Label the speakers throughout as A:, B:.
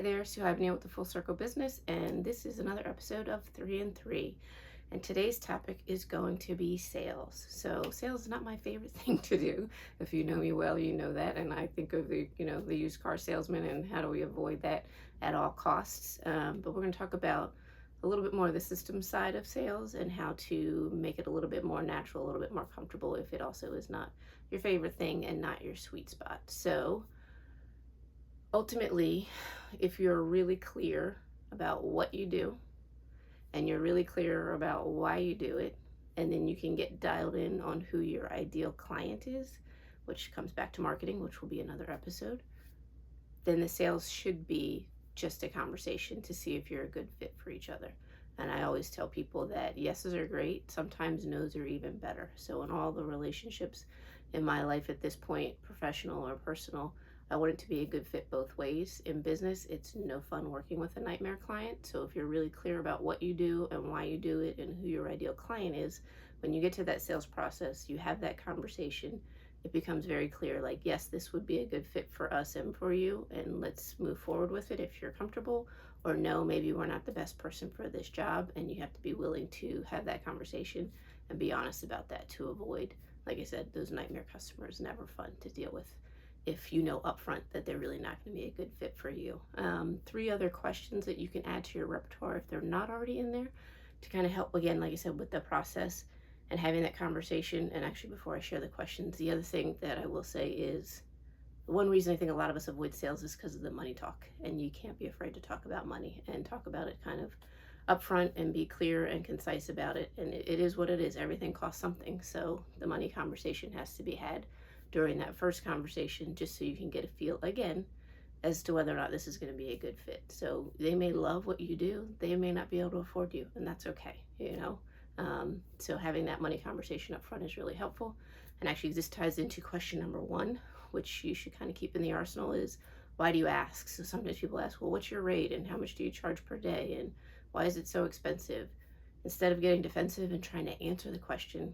A: Hi there, Sue Neal with the Full Circle Business, and this is another episode of 3 and 3. And today's topic is going to be sales. So sales is not my favorite thing to do. If you know me well, you know that. And I think of the used car salesman and how do we avoid that at all costs. But we're going to talk about a little bit more of the system side of sales and how to make it a little bit more natural, a little bit more comfortable if it also is not your favorite thing and not your sweet spot. So ultimately, if you're really clear about what you do and you're really clear about why you do it, and then you can get dialed in on who your ideal client is, which comes back to marketing, which will be another episode, then the sales should be just a conversation to see if you're a good fit for each other. And I always tell people that yeses are great, sometimes nos are even better. So in all the relationships in my life at this point, professional or personal, I want it to be a good fit both ways. In business, it's no fun working with a nightmare client. So if you're really clear about what you do and why you do it and who your ideal client is, when you get to that sales process, you have that conversation, it becomes very clear, like, yes, this would be a good fit for us and for you, and let's move forward with it if you're comfortable. Or no, maybe we're not the best person for this job, and you have to be willing to have that conversation and be honest about that to avoid, like I said, those nightmare customers. Never fun to deal with if you know upfront that they're really not going to be a good fit for you. 3 other questions that you can add to your repertoire if they're not already in there to kind of help, again, like I said, with the process and having that conversation. And actually, before I share the questions, the other thing that I will say is one reason I think a lot of us avoid sales is because of the money talk. And you can't be afraid to talk about money and talk about it kind of upfront and be clear and concise about it. And it is what it is. Everything costs something. So the money conversation has to be had during that first conversation, just so you can get a feel again as to whether or not this is going to be a good fit. So they may love what you do, they may not be able to afford you, and that's okay. So having that money conversation up front is really helpful. And actually, this ties into question number 1, which you should kind of keep in the arsenal, is why do you ask? So sometimes people ask, well, what's your rate and how much do you charge per day and why is it so expensive? Instead of getting defensive and trying to answer the question,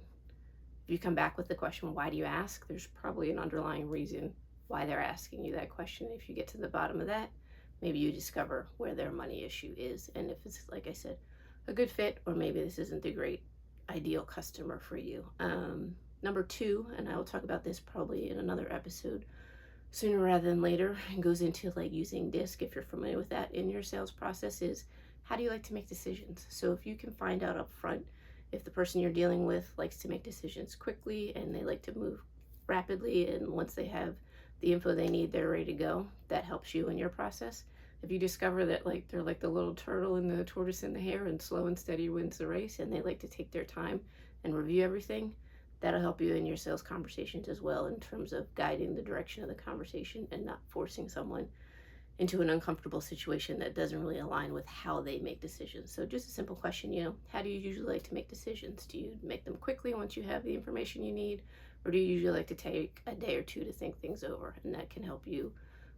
A: if you come back with the question, why do you ask? There's probably an underlying reason why they're asking you that question. If you get to the bottom of that, maybe you discover where their money issue is. And if it's, like I said, a good fit, or maybe this isn't the great ideal customer for you. Number 2, and I will talk about this probably in another episode sooner rather than later, and goes into like using DISC, if you're familiar with that in your sales process, is how do you like to make decisions? So if you can find out up front if the person you're dealing with likes to make decisions quickly and they like to move rapidly, and once they have the info they need, they're ready to go, that helps you in your process. If you discover that like they're like the little turtle and the tortoise in the hare and slow and steady wins the race, and they like to take their time and review everything, that'll help you in your sales conversations as well, in terms of guiding the direction of the conversation and not forcing someone into an uncomfortable situation that doesn't really align with how they make decisions. So just a simple question, how do you usually like to make decisions? Do you make them quickly once you have the information you need, or do you usually like to take a day or 2 to think things over? And that can help you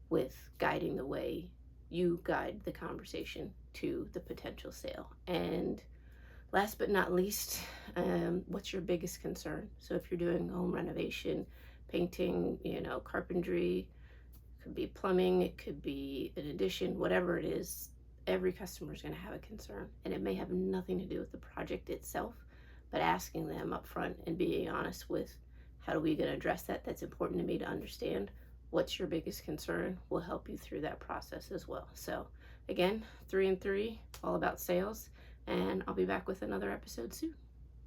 A: with guiding the way you guide the conversation to the potential sale. And last but not least, what's your biggest concern? So if you're doing home renovation, painting, carpentry, could be plumbing, it could be an addition, whatever it is, every customer is going to have a concern. And it may have nothing to do with the project itself, but asking them up front and being honest with how are we going to address that? That's important to me to understand. What's your biggest concern will help you through that process as well. So again, 3 and 3, all about sales, and I'll be back with another episode soon.